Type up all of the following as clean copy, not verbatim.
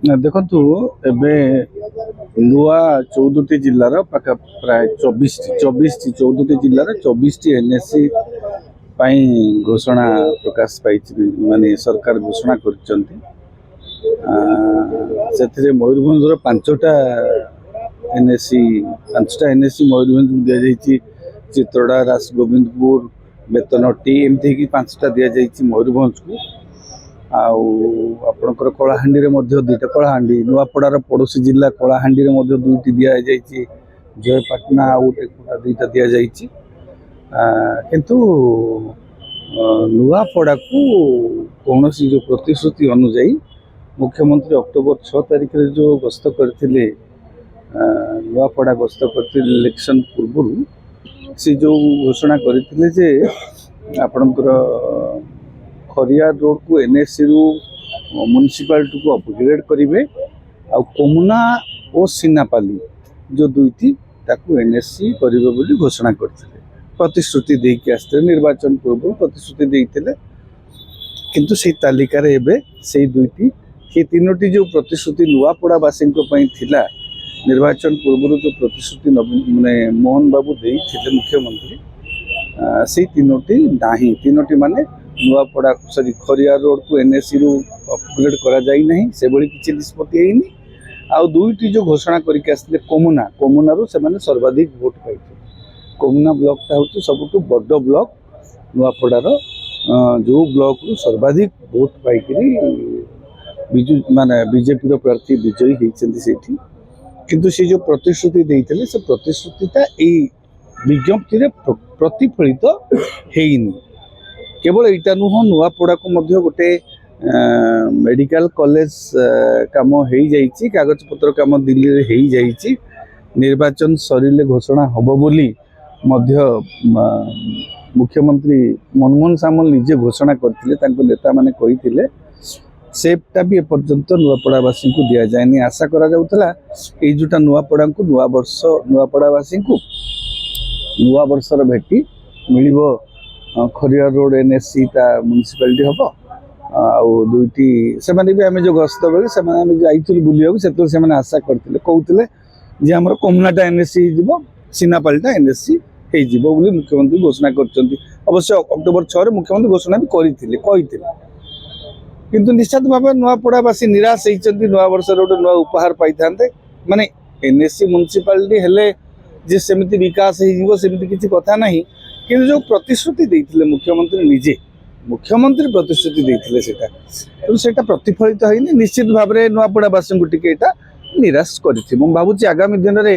ଦେଖନ୍ତୁ ଏବେ ନୂଆ 14ଟି ଜିଲ୍ଲାର ପାଖା ପ୍ରାୟ 14ଟି ଜିଲ୍ଲାର 24ଟି ଏନ୍ଏସି ପାଇଁ ଘୋଷଣା ପ୍ରକାଶ ପାଇଛି, ମାନେ ସରକାର ଘୋଷଣା କରିଛନ୍ତି। ସେଥିରେ ମୟୂରଭଞ୍ଜର ପାଞ୍ଚଟା ଏନ୍ଏସି ମୟୂରଭଞ୍ଜକୁ ଦିଆଯାଇଛି। ଚିତ୍ରଡ଼ା, ରାସଗୋବିନ୍ଦପୁର, ବେତନଟି ଏମିତି ହେଇକି ପାଞ୍ଚଟା ଦିଆଯାଇଛି ମୟୂରଭଞ୍ଜକୁ। ଆଉ ଆପଣଙ୍କର କଳାହାଣ୍ଡିରେ ମଧ୍ୟ ଦୁଇଟା, କଳାହାଣ୍ଡି ନୂଆପଡ଼ାର ପଡ଼ୋଶୀ ଜିଲ୍ଲା କଳାହାଣ୍ଡିରେ ମଧ୍ୟ ଦୁଇଟି ଦିଆଯାଇଛି। ଜୟପାଟନା ଆଉ ଗୋଟେ ଦୁଇଟା ଦିଆଯାଇଛି। କିନ୍ତୁ ନୂଆପଡ଼ାକୁ କୌଣସି ଯେଉଁ ପ୍ରତିଶ୍ରୁତି ଅନୁଯାୟୀ ମୁଖ୍ୟମନ୍ତ୍ରୀ ଅକ୍ଟୋବର 6 ତାରିଖରେ ଯେଉଁ ଗସ୍ତ କରିଥିଲେ, ନୂଆପଡ଼ା ଗସ୍ତ କରିଥିଲେ ଇଲେକ୍ସନ୍ ପୂର୍ବରୁ, ସେ ଯେଉଁ ଘୋଷଣା କରିଥିଲେ ଯେ ଆପଣଙ୍କର ଖରିଆର ରୋଡକୁ ଏନ୍ଏସିରୁ ମ୍ୟୁନିସିପାଲିଟିକୁ ଅପଗ୍ରେଡ୍ କରିବେ, ଆଉ କୋମୁନା ଓ ସିନାପାଲି ଯେଉଁ ଦୁଇଟି ତାକୁ ଏନ୍ଏସି କରିବେ ବୋଲି ଘୋଷଣା କରିଥିଲେ। ପ୍ରତିଶ୍ରୁତି ଦେଇକି ଆସିଥିଲେ, ନିର୍ବାଚନ ପୂର୍ବରୁ ପ୍ରତିଶ୍ରୁତି ଦେଇଥିଲେ। କିନ୍ତୁ ସେଇ ତାଲିକାରେ ଏବେ ସେଇ ତିନୋଟି ଯେଉଁ ପ୍ରତିଶ୍ରୁତି ନୂଆପଡ଼ାବାସୀଙ୍କ ପାଇଁ ଥିଲା, ନିର୍ବାଚନ ପୂର୍ବରୁ ଯେଉଁ ପ୍ରତିଶ୍ରୁତି ମାନେ ମୋହନ ବାବୁ ଦେଇଥିଲେ ମୁଖ୍ୟମନ୍ତ୍ରୀ, ସେଇ ତିନୋଟି ନାହିଁ। ତିନୋଟି ମାନେ ନୂଆପଡ଼ା ଖରିଆର ରୋଡକୁ ଏନ୍ଏସିରୁ ଅପଗ୍ରେଡ୍ କରାଯାଇ ନାହିଁ, ସେଭଳି କିଛି ନିଷ୍ପତ୍ତି ହେଇନି। ଆଉ ଦୁଇଟି ଯେଉଁ ଘୋଷଣା କରିକି ଆସିଥିଲେ କୋମୁନାରୁ ସେମାନେ ସର୍ବାଧିକ ଭୋଟ ପାଇଥିଲେ। କୋମୁନା ବ୍ଲକଟା ହେଉଛି ସବୁଠୁ ବଡ଼ ବ୍ଲକ ନୂଆପଡ଼ାର, ଯେଉଁ ବ୍ଲକରୁ ସର୍ବାଧିକ ଭୋଟ ପାଇକରି ବିଜେପିର ପ୍ରାର୍ଥୀ ବିଜୟୀ ହେଇଛନ୍ତି ସେଇଠି। କିନ୍ତୁ ସେ ଯେଉଁ ପ୍ରତିଶ୍ରୁତି ଦେଇଥିଲେ, ସେ ପ୍ରତିଶ୍ରୁତିଟା ଏଇ ବିଜ୍ଞପ୍ତିରେ ପ୍ରତିଫଳିତ ହେଇନି। କେବଳ ଏଇଟା ନୁହଁ, ନୂଆପଡ଼ାକୁ ମଧ୍ୟ ଗୋଟେ ମେଡ଼ିକାଲ କଲେଜ କାମ ହେଇଯାଇଛି, କାଗଜପତ୍ର କାମ ଦିଲ୍ଲୀରେ ହେଇଯାଇଛି। ନିର୍ବାଚନ ସରିଲେ ଘୋଷଣା ହେବ ବୋଲି ମଧ୍ୟ ମୁଖ୍ୟମନ୍ତ୍ରୀ ମନମୋହନ ସାମଲ ନିଜେ ଘୋଷଣା କରିଥିଲେ, ତାଙ୍କ ନେତାମାନେ କହିଥିଲେ। ସେଟା ବି ଏପର୍ଯ୍ୟନ୍ତ ନୂଆପଡ଼ାବାସୀଙ୍କୁ ଦିଆଯାଏନି। ଆଶା କରାଯାଉଥିଲା ଏଇ ଯେଉଁଟା ନୂଆପଡ଼ାବାସୀଙ୍କୁ ନୂଆ ବର୍ଷର ଭେଟି ମିଳିବ। ଖରିଆର ରୋଡ ଏନ୍ଏସି ତା ମ୍ୟୁନିସିପାଲିଟି ହେବ। ଆଉ ଦୁଇଟି ସେମାନେ ବି ଆମେ ଯେଉଁ ଗସ୍ତ ବେଳେ ଆମେ ଯାଇଥିଲୁ ବୁଲିବାକୁ, ସେତେବେଳେ ସେମାନେ ଆଶା କରିଥିଲେ, କହୁଥିଲେ ଯେ ଆମର କୋମୁନାଟା ଏନ୍ଏସି ହେଇଯିବ, ସିନାପାଲିଟା ଏନ୍ଏସି ହେଇଯିବ ବୋଲି ମୁଖ୍ୟମନ୍ତ୍ରୀ ଘୋଷଣା କରିଛନ୍ତି। ଅବଶ୍ୟ ଅକ୍ଟୋବର 6ରେ ମୁଖ୍ୟମନ୍ତ୍ରୀ ଘୋଷଣା ବି କହିଥିଲେ। କିନ୍ତୁ ନିଶ୍ଚିତ ଭାବେ ନୂଆପଡ଼ାବାସୀ ନିରାଶ ହେଇଛନ୍ତି। ନୂଆ ବର୍ଷରେ ଗୋଟେ ନୂଆ ଉପହାର ପାଇଥାନ୍ତେ। ମାନେ ଏନ୍ଏସି ମ୍ୟୁନିସିପାଲିଟି ହେଲେ ଯେ ସେମିତି ବିକାଶ ହେଇଯିବ ସେମିତି କିଛି କଥା ନାହିଁ। କିନ୍ତୁ ଯେଉଁ ପ୍ରତିଶ୍ରୁତି ଦେଇଥିଲେ ମୁଖ୍ୟମନ୍ତ୍ରୀ ପ୍ରତିଶ୍ରୁତି ଦେଇଥିଲେ, ସେଟା ପ୍ରତିଫଳିତ ହେଇନି। ନିଶ୍ଚିତ ଭାବରେ ନୂଆପଡ଼ାବାସୀଙ୍କୁ ଟିକେ ଏଇଟା ନିରାଶ କରିଥିବ। ମୁଁ ଭାବୁଛି ଆଗାମୀ ଦିନରେ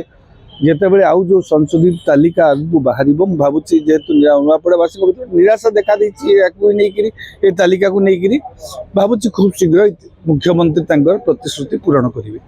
ଯେତେବେଳେ ଆଉ ଯେଉଁ ସଂଶୋଧିତ ତାଲିକା ଆଗକୁ ବାହାରିବ, ମୁଁ ଭାବୁଛି ଯେହେତୁ ନୂଆପଡ଼ାବାସୀଙ୍କ ଭିତରେ ନିରାଶା ଦେଖାଦେଇଛି ୟାକୁ ନେଇକିରି, ଏ ତାଲିକାକୁ ନେଇକିରି, ଭାବୁଛି ଖୁବ୍ ଶୀଘ୍ର ମୁଖ୍ୟମନ୍ତ୍ରୀ ତାଙ୍କର ପ୍ରତିଶ୍ରୁତି ପୂରଣ କରିବେ।